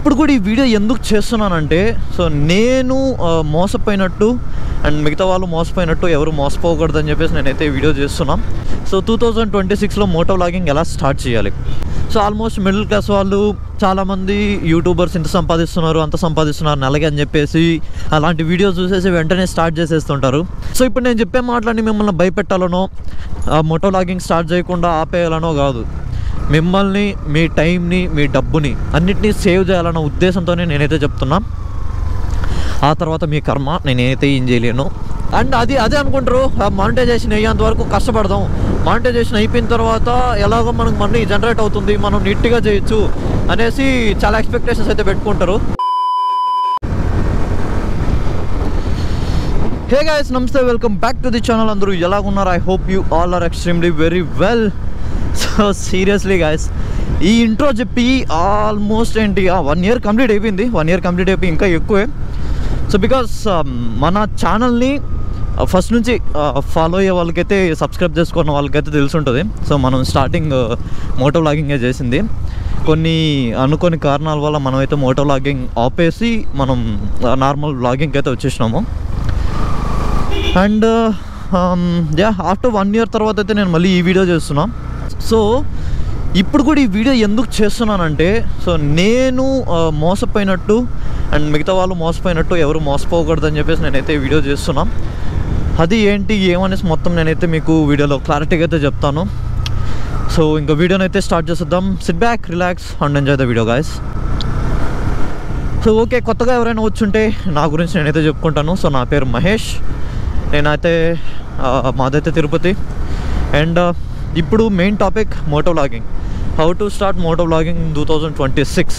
ఇప్పుడు కూడా ఈ వీడియో ఎందుకు చేస్తున్నానంటే, సో నేను మోసపోయినట్టు అండ్ మిగతా వాళ్ళు మోసపోయినట్టు ఎవరు మోసపోకూడదని చెప్పేసి నేనైతే వీడియో చేస్తున్నాం. సో 2026లో మోటో వ్లాగింగ్ ఎలా స్టార్ట్ చేయాలి. సో ఆల్మోస్ట్ మిడిల్ క్లాస్ వాళ్ళు చాలామంది యూట్యూబర్స్ ఇంత సంపాదిస్తున్నారు అంత సంపాదిస్తున్నారు నెలకి అని చెప్పేసి అలాంటి వీడియోస్ చూసేసి వెంటనే స్టార్ట్ చేసేస్తుంటారు. సో ఇప్పుడు నేను చెప్పే మాటలన్నీ మిమ్మల్ని భయపెట్టాలనో మోటో వ్లాగింగ్ స్టార్ట్ చేయకుండా ఆపేయాలనో కాదు, మిమ్మల్ని, మీ టైంని, మీ డబ్బుని అన్నిటినీ సేవ్ చేయాలన్న ఉద్దేశంతోనే నేనైతే చెప్తున్నా. ఆ తర్వాత మీ కర్మ, నేనైతే ఏం చేయలేను. అండ్ అదే అనుకుంటారు, మానిటైజేషన్ అయ్యేంత వరకు కష్టపడదాం, మానిటైజేషన్ అయిపోయిన తర్వాత ఎలాగో మనకు మనీ జనరేట్ అవుతుంది, మనం నీట్గా చేయొచ్చు అనేసి చాలా ఎక్స్పెక్టేషన్స్ అయితే పెట్టుకుంటారు. హే గైస్, నమస్తే, welcome back to the channel. అందరూ ఎలాగున్నారు? I hope you all are extremely very well. So seriously guys, ఈ ఇంట్రో చెప్పి ఆల్మోస్ట్ ఏంటి 1 year కంప్లీట్ అయిపోయింది. 1 year కంప్లీట్ అయిపోయి ఇంకా ఎక్కువే. సో బికాస్ మన ఛానల్ని ఫస్ట్ నుంచి ఫాలో అయ్యే వాళ్ళకైతే, సబ్స్క్రైబ్ చేసుకున్న వాళ్ళకైతే తెలుసుంటుంది. సో మనం స్టార్టింగ్ మోటో వ్లాగింగే చేసింది. కొన్ని అనుకోని కారణాల వల్ల మనమైతే మోటో వ్లాగింగ్ ఆపేసి మనం నార్మల్ వ్లాగింగ్కి అయితే వచ్చేసినాము. అండ్ ఆఫ్టర్ 1 year తర్వాత అయితే నేను మళ్ళీ ఈ వీడియో చేస్తున్నా. సో ఇప్పుడు కూడా ఈ వీడియో ఎందుకు చేస్తున్నానంటే, సో నేను మోసపోయినట్టు అండ్ మిగతా వాళ్ళు మోసపోయినట్టు ఎవరు మోసపోకూడదని చెప్పేసి నేనైతే వీడియో చేస్తున్నా. అది ఏంటి ఏమనేసి మొత్తం నేనైతే మీకు వీడియోలో క్లారిటీగా అయితే చెప్తాను. సో ఇంకా వీడియోని అయితే స్టార్ట్ చేసేద్దాం. SIT back, relax and enjoy the video guys. So okay, కొత్తగా ఎవరైనా వచ్చుంటే నా గురించి నేనైతే చెప్పుకుంటాను. సో నా పేరు మహేష్, నేనైతే మాదైతే తిరుపతి. అండ్ ఇప్పుడు main topic moto vlogging. How to start moto vlogging in 2026.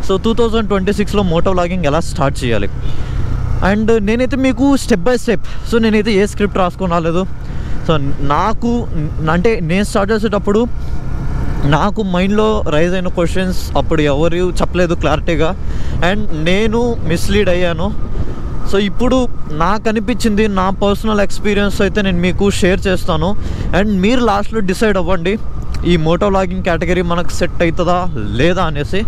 So 2026లో మోటో వ్లాగింగ్ ఎలా స్టార్ట్ చేయాలి. అండ్ నేనైతే మీకు స్టెప్ బై స్టెప్, సో నేనైతే ఏ స్క్రిప్ట్ రాసుకొని రాలేదు. సో నాకు అంటే నేను స్టార్ట్ చేసేటప్పుడు నాకు మైండ్లో రైజ్ అయిన క్వశ్చన్స్ అప్పుడు ఎవరు చెప్పలేదు క్లారిటీగా, అండ్ నేను మిస్లీడ్ అయ్యాను. సో ఇప్పుడు నాకు అనిపించింది, నా పర్సనల్ ఎక్స్పీరియన్స్ అయితే నేను మీకు షేర్ చేస్తాను. అండ్ మీరు లాస్ట్లో డిసైడ్ అవ్వండి ఈ మోటో వ్లాగింగ్ కేటగిరీ మనకు సెట్ అవుతుందా లేదా అనేసి.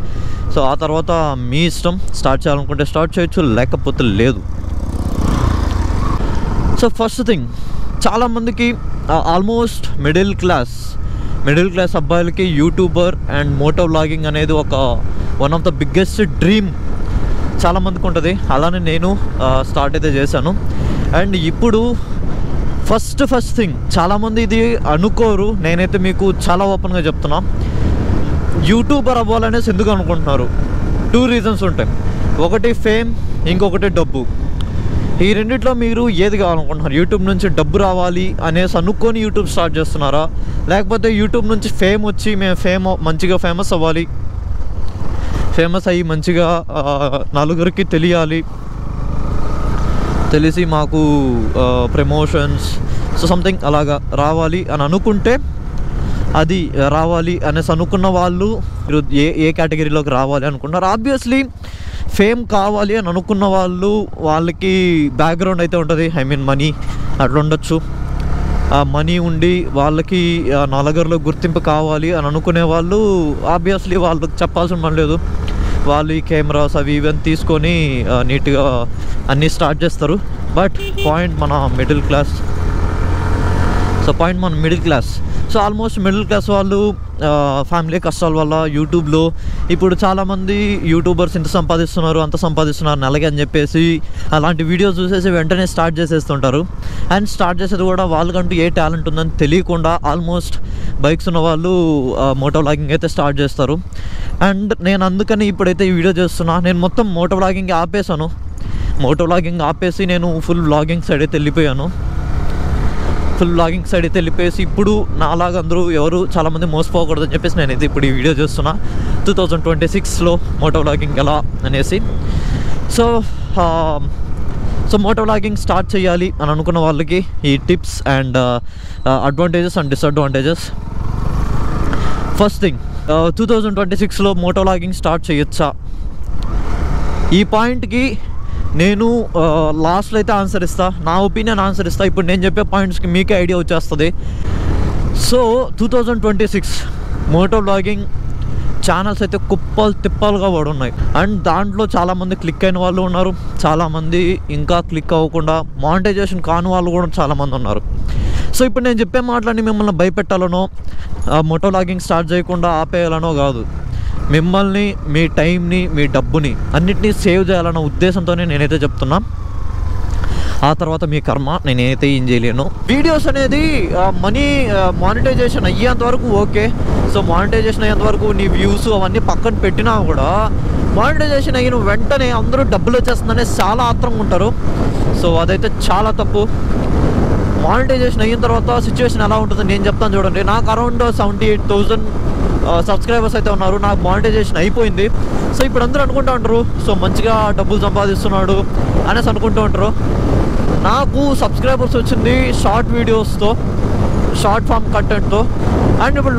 సో ఆ తర్వాత మీ ఇష్టం, స్టార్ట్ చేయాలనుకుంటే స్టార్ట్ చేయొచ్చు, లేకపోతే లేదు. సో ఫస్ట్ థింగ్, చాలామందికి ఆల్మోస్ట్ మిడిల్ క్లాస్ అబ్బాయిలకి యూట్యూబర్ అండ్ మోటో వ్లాగింగ్ అనేది ఒక one of the biggest dream చాలామందికి ఉంటుంది. అలానే నేను స్టార్ట్ అయితే చేశాను. అండ్ ఇప్పుడు ఫస్ట్ థింగ్, చాలామంది ఇది అనుకోరు, నేనైతే మీకు చాలా ఓపెన్గా చెప్తున్నా. యూట్యూబర్ అవ్వాలనేసి ఎందుకు అనుకుంటున్నారు? 2 reasons ఉంటాయి. ఒకటి ఫేమ్, ఇంకొకటి డబ్బు. ఈ రెండిట్లో మీరు ఏది కావాలనుకుంటున్నారు? యూట్యూబ్ నుంచి డబ్బు రావాలి అనేసి అనుకొని యూట్యూబ్ స్టార్ట్ చేస్తున్నారా, లేకపోతే యూట్యూబ్ నుంచి ఫేమ్ వచ్చి మేము మంచిగా ఫేమస్ అవ్వాలి, ఫేమస్ అయ్యి మంచిగా నలుగురికి తెలిసి మాకు ప్రమోషన్స్ సో సంథింగ్ అలాగా రావాలి అని అనుకుంటే, అది రావాలి అనేసి అనుకున్న వాళ్ళు మీరు ఏ కేటగిరీలోకి రావాలి అనుకుంటున్నారు? ఆబ్వియస్లీ ఫేమ్ కావాలి అని అనుకున్న వాళ్ళకి బ్యాక్గ్రౌండ్ అయితే ఉంటుంది. ఐ మీన్ మనీ అట్లా ఉండొచ్చు. మనీ ఉండి వాళ్ళకి నలుగురిలో గుర్తింపు కావాలి అని అనుకునే వాళ్ళు ఆబ్వియస్లీ వాళ్ళకి చెప్పాల్సిన పని లేదు. వాళ్ళు ఈ కెమెరాస్ అవి ఇవన్నీ తీసుకొని నీట్గా అన్నీ స్టార్ట్ చేస్తారు. బట్ పాయింట్ మన middle class. So almost middle class వాళ్ళు ఫ్యామిలీ కష్టాల వల్ల యూట్యూబ్లో ఇప్పుడు చాలామంది యూట్యూబర్స్ ఇంత సంపాదిస్తున్నారు అంత సంపాదిస్తున్నారు నెలకి అని చెప్పేసి అలాంటి వీడియోస్ చూసేసి వెంటనే స్టార్ట్ చేసేస్తుంటారు. అండ్ స్టార్ట్ చేసేది కూడా వాళ్ళకంటూ ఏ టాలెంట్ ఉందని తెలియకుండా ఆల్మోస్ట్ బైక్స్ ఉన్న వాళ్ళు మోటో వ్లాగింగ్ అయితే స్టార్ట్ చేస్తారు. అండ్ నేను అందుకని ఇప్పుడైతే ఈ వీడియో చేస్తున్నా. నేను మొత్తం మోటో వ్లాగింగ్ ఆపేసి నేను ఫుల్ వ్లాగింగ్ సైడ్ అయితే వెళ్ళిపోయేసి ఇప్పుడు నాలాగా అందరూ ఎవరు చాలామంది మోసపోకూడదని చెప్పేసి నేనైతే ఇప్పుడు ఈ వీడియో చేస్తున్నా 2026లో మోటో వ్లాగింగ్ ఎలా అనేసి. సో మోటో వ్లాగింగ్ స్టార్ట్ చేయాలి అని అనుకున్న వాళ్ళకి ఈ tips and advantages and disadvantages. First thing, 2026లో మోటో వ్లాగింగ్ స్టార్ట్ చేయొచ్చా? ఈ పాయింట్కి నేను లాస్ట్లో అయితే ఆన్సర్ ఇస్తా, నా ఒపీనియన్ ఆన్సర్ ఇస్తా. ఇప్పుడు నేను చెప్పే పాయింట్స్కి మీకే ఐడియా వచ్చేస్తుంది. సో 2026 మోటో వ్లాగింగ్ ఛానల్స్ అయితే కుప్పలు తిప్పలుగా పడి ఉన్నాయి. అండ్ దాంట్లో చాలామంది క్లిక్ అయిన వాళ్ళు ఉన్నారు, చాలామంది ఇంకా క్లిక్ అవ్వకుండా మానిటైజేషన్ కాని వాళ్ళు కూడా చాలామంది ఉన్నారు. సో ఇప్పుడు నేను చెప్పే మాటలని మిమ్మల్ని భయపెట్టాలనో మోటో వ్లాగింగ్ స్టార్ట్ చేయకుండా ఆపేయాలనో కాదు, మిమ్మల్ని, మీ టైంని, మీ డబ్బుని అన్నిటినీ సేవ్ చేయాలన్న ఉద్దేశంతోనే నేనైతే చెప్తున్నా. ఆ తర్వాత మీ కర్మ, నేనైతే ఏం చేయలేను. వీడియోస్ అనేది మనీ మానిటైజేషన్ అయ్యేంత వరకు ఓకే. సో మానిటైజేషన్ అయ్యేంత వరకు నీ వ్యూస్ అవన్నీ పక్కన పెట్టినా కూడా మానిటైజేషన్ అయిన వెంటనే అందరూ డబ్బులు వచ్చేస్తుందనే చాలా ఆత్రంగా ఉంటారు. సో అదైతే చాలా తప్పు. మానిటైజేషన్ అయిన తర్వాత సిచ్యువేషన్ ఎలా ఉంటుందో నేను చెప్తాను చూడండి. నాకు అరౌండ్ 78,000 సబ్స్క్రైబర్స్ అయితే ఉన్నారు. నాకు మానిటైజేషన్ అయిపోయింది. సో ఇప్పుడు అందరూ అనుకుంటూ ఉంటారు సో మంచిగా డబ్బులు సంపాదిస్తున్నాడు అనేసి అనుకుంటూ ఉంటారు. నాకు సబ్స్క్రైబర్స్ వచ్చింది షార్ట్ వీడియోస్తో, షార్ట్ ఫామ్ కంటెంట్తో. అండ్ ఇప్పుడు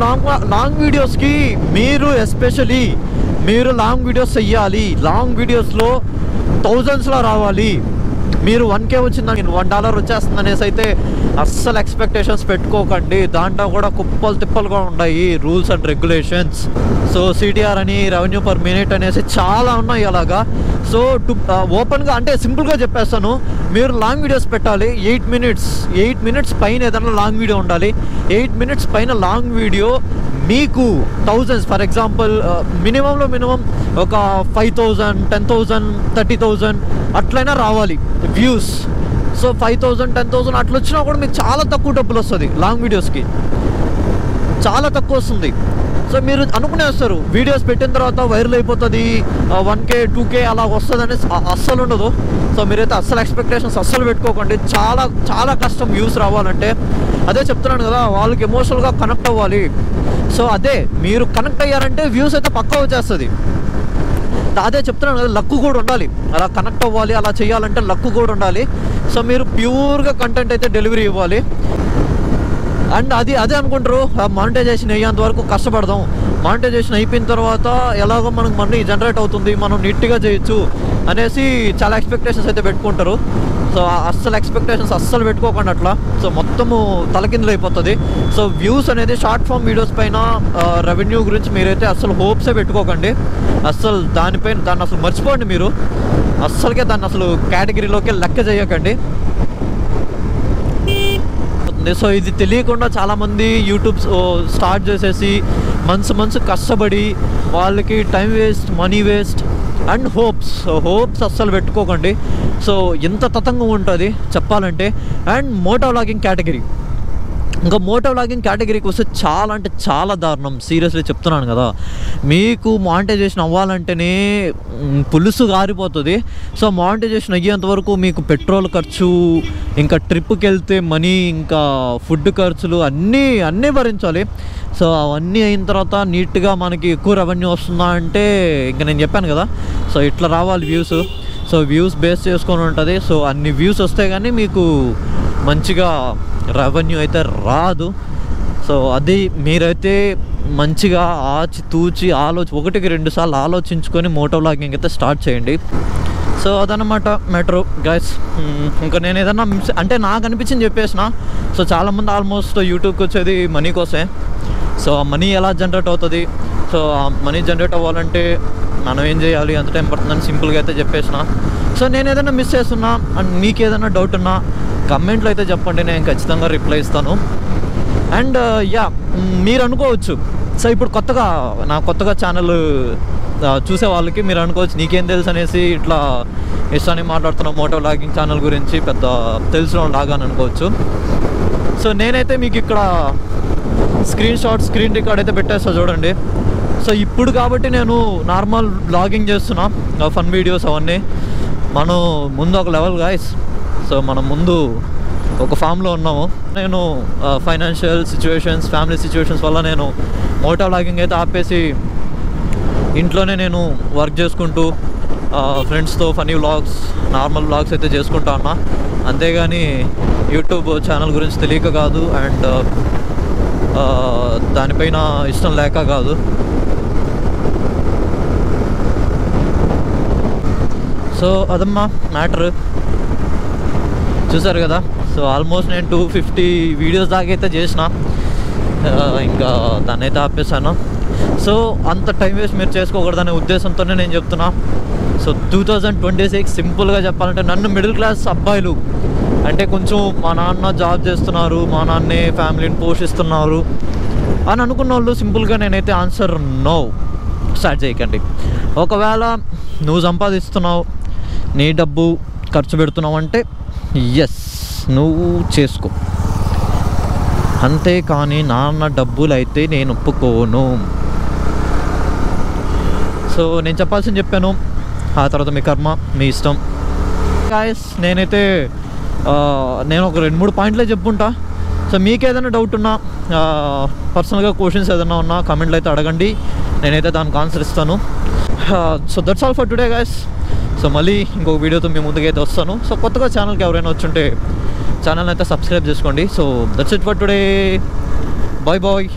లాంగ్ వీడియోస్కి మీరు ఎస్పెషలీ మీరు లాంగ్ వీడియోస్ చెయ్యాలి. లాంగ్ వీడియోస్లో థౌజండ్స్లో రావాలి. మీరు 1K వచ్చిందని $1 వచ్చేస్తుంది అనేసి అయితే అస్సలు ఎక్స్పెక్టేషన్స్ పెట్టుకోకండి. దాంట్లో కూడా కుప్పలు తిప్పలుగా ఉన్నాయి rules and regulations. So CTR అని, రెవెన్యూ పర్ మినిట్ అనేసి చాలా ఉన్నాయి అలాగా. సో ఓపెన్గా అంటే సింపుల్గా చెప్పేస్తాను, మీరు లాంగ్ వీడియోస్ పెట్టాలి. 8 మినిట్స్ పైన ఏదైనా లాంగ్ వీడియో ఉండాలి. 8 మినిట్స్ పైన లాంగ్ వీడియో మీకు థౌజండ్స్, ఫర్ ఎగ్జాంపుల్ మినిమంలో మినిమం ఒక 5,000, 10,000, 30,000 అట్లయినా రావాలి వ్యూస్. సో 5,000, 10,000 అట్లా వచ్చినా కూడా మీకు చాలా తక్కువ డబ్బులు వస్తుంది. లాంగ్ వీడియోస్కి చాలా తక్కువ వస్తుంది. సో మీరు అనుకునేస్తారు వీడియోస్ పెట్టిన తర్వాత వైరల్ అయిపోతుంది, 1K 2K అలా వస్తుంది అనేసి అస్సలు ఉండదు. సో మీరైతే అస్సలు ఎక్స్పెక్టేషన్స్ అస్సలు పెట్టుకోకండి. చాలా చాలా కష్టం వ్యూస్ రావాలంటే. అదే చెప్తున్నాను కదా, వాళ్ళకి ఎమోషనల్గా కనెక్ట్ అవ్వాలి. సో అదే మీరు కనెక్ట్ అయ్యారంటే వ్యూస్ అయితే పక్కా వచ్చేస్తుంది. అదే చెప్తున్నాను కదా, లక్ కూడా ఉండాలి. అలా కనెక్ట్ అవ్వాలి, అలా చేయాలంటే లక్ కూడా ఉండాలి. సో మీరు ప్యూర్గా కంటెంట్ అయితే డెలివరీ ఇవ్వాలి. అండ్ అదే అనుకుంటారు మానిటైజేషన్ అయ్యేంత వరకు కష్టపడదాం, మానిటైజేషన్ అయిపోయిన తర్వాత ఎలాగో మనకు మనీ జనరేట్ అవుతుంది, మనం నీట్గా చేయొచ్చు అనేసి చాలా ఎక్స్పెక్టేషన్స్ అయితే పెట్టుకుంటారు. సో అస్సలు ఎక్స్పెక్టేషన్స్ అస్సలు పెట్టుకోకండి అట్లా. సో మొత్తము తలకిందులు అయిపోతుంది. సో వ్యూస్ అనేది షార్ట్ ఫామ్ వీడియోస్ పైన రెవెన్యూ గురించి మీరైతే అస్సలు హోప్సే పెట్టుకోకండి. అస్సలు దాన్ని అసలు మర్చిపోండి. మీరు అస్సలకే దాన్ని అసలు కేటగిరీలోకి లెక్క చేయకండి. సో ఇది తెలియకుండా చాలామంది యూట్యూబ్ స్టార్ట్ చేసేసి మంత్స్ కష్టపడి వాళ్ళకి time waste, money waste and hopes అస్సలు పెట్టుకోకండి. సో ఎంత తతంగం ఉంటుంది చెప్పాలంటే. అండ్ మోటో వ్లాగింగ్ కేటగిరీ, ఇంకా మోటో వ్లాగింగ్ కేటగిరీకి వస్తే చాలా అంటే చాలా దారుణం. సీరియస్లీ చెప్తున్నాను కదా, మీకు మానిటైజేషన్ అవ్వాలంటేనే పులుసు గారిపోతుంది. సో మానిటైజేషన్ అయ్యేంత వరకు మీకు పెట్రోల్ ఖర్చు, ఇంకా ట్రిప్కి వెళ్తే మనీ, ఇంకా ఫుడ్ ఖర్చులు అన్నీ భరించాలి. సో అవన్నీ అయిన తర్వాత నీట్గా మనకి ఎక్కువ రెవెన్యూ వస్తుందా అంటే ఇంకా నేను చెప్పాను కదా, సో ఇట్లా రావాలి వ్యూస్. సో వ్యూస్ బేస్ చేసుకొని ఉంటుంది. సో అన్ని వ్యూస్ వస్తే కానీ మీకు మంచిగా రెవెన్యూ అయితే రాదు. సో అది మీరైతే మంచిగా ఆచితూచి 1కి 2 సార్లు ఆలోచించుకొని మోటో వ్లాగింగ్ అయితే స్టార్ట్ చేయండి. సో అదనమాట మ్యాటర్ గైస్. ఇంకా నేను ఏదన్నా అంటే నాకు అనిపించింది చెప్పేసిన. సో చాలామంది ఆల్మోస్ట్ యూట్యూబ్కి వచ్చేది మనీ కోసమే. సో ఆ మనీ ఎలా జనరేట్ అవుతుంది, సో ఆ మనీ జనరేట్ అవ్వాలంటే మనం ఏం చేయాలి, ఎంత టైం పడుతుందని సింపుల్గా అయితే చెప్పేసిన. సో నేను ఏదైనా మిస్ చేస్తున్నా అండ్ మీకు ఏదైనా డౌట్ ఉన్నా కమెంట్లో అయితే చెప్పండి, నేను ఖచ్చితంగా రిప్లై ఇస్తాను. అండ్ మీరు అనుకోవచ్చు, సో ఇప్పుడు కొత్తగా ఛానల్ చూసే వాళ్ళకి మీరు అనుకోవచ్చు నీకేం తెలుసు అనేసి ఇట్లా ఇష్టాన్ని మాట్లాడుతున్నాం మోటో వ్లాగింగ్ ఛానల్ గురించి, పెద్ద తెలిసిన లాగా అని అనుకోవచ్చు. సో నేనైతే మీకు ఇక్కడ స్క్రీన్ రికార్డ్ అయితే పెట్టేస్తా చూడండి. సో ఇప్పుడు కాబట్టి నేను నార్మల్ వ్లాగింగ్ చేస్తున్నా, ఫన్ వీడియోస్ అవన్నీ. మనం ముందు ఒక లెవెల్ గాయస్. సో మనం ముందు ఒక ఫామ్లో ఉన్నాము. నేను ఫైనాన్షియల్ సిచ్యువేషన్స్, ఫ్యామిలీ సిచ్యువేషన్స్ వల్ల నేను మోటో వ్లాగింగ్ అయితే ఆపేసి ఇంట్లోనే నేను వర్క్ చేసుకుంటూ ఫ్రెండ్స్తో ఫనీ వ్లాగ్స్, నార్మల్ వ్లాగ్స్ అయితే చేసుకుంటా ఉన్నా. అంతేగాని యూట్యూబ్ ఛానల్ గురించి తెలియక కాదు, అండ్ దానిపైన ఇష్టం లేక కాదు. సో అదమ్మా మ్యాటర్, చూసారు కదా. సో ఆల్మోస్ట్ నేను 250 వీడియోస్ దాకా అయితే చేసిన, ఇంకా దాన్ని అయితే ఆపేసాను. సో అంత టైం వేస్ట్ మీరు చేసుకోకూడదనే ఉద్దేశంతోనే నేను చెప్తున్నా. సో 2026 సింపుల్గా చెప్పాలంటే నన్ను మిడిల్ క్లాస్ అబ్బాయిలు అంటే కొంచెం మా నాన్న జాబ్ చేస్తున్నారు, మా నాన్నే ఫ్యామిలీని పోషిస్తున్నారు అని అనుకున్న వాళ్ళు సింపుల్గా నేనైతే ఆన్సర్ నో స్టార్ట్ చేయకండి. ఒకవేళ నువ్వు సంపాదిస్తున్నావు, నీ డబ్బు ఖర్చు పెడుతున్నావు అంటే ఎస్ నువ్వు చేసుకో, అంతేకాని నాన్న డబ్బులు అయితే నేను ఒప్పుకోను. సో నేను చెప్పాల్సింది చెప్పాను, ఆ తర్వాత మీ కర్మ, మీ ఇష్టం. గాయస్ నేనైతే నేను ఒక 2-3 పాయింట్లే చెప్పుకుంటా. సో మీకు ఏదైనా డౌట్ ఉన్నా, పర్సనల్గా క్వశ్చన్స్ ఏదైనా ఉన్నా కామెంట్లో అయితే అడగండి, నేనైతే దానికి ఆన్సర్ ఇస్తాను. So that's all for today guys. So మళ్ళీ ఇంకొక వీడియోతో మీ ముందుకైతే వస్తాను. సో కొత్తగా ఛానల్కి ఎవరైనా వచ్చుంటే ఛానల్ని అయితే సబ్స్క్రైబ్ చేసుకోండి. So that's it for today. Bye bye.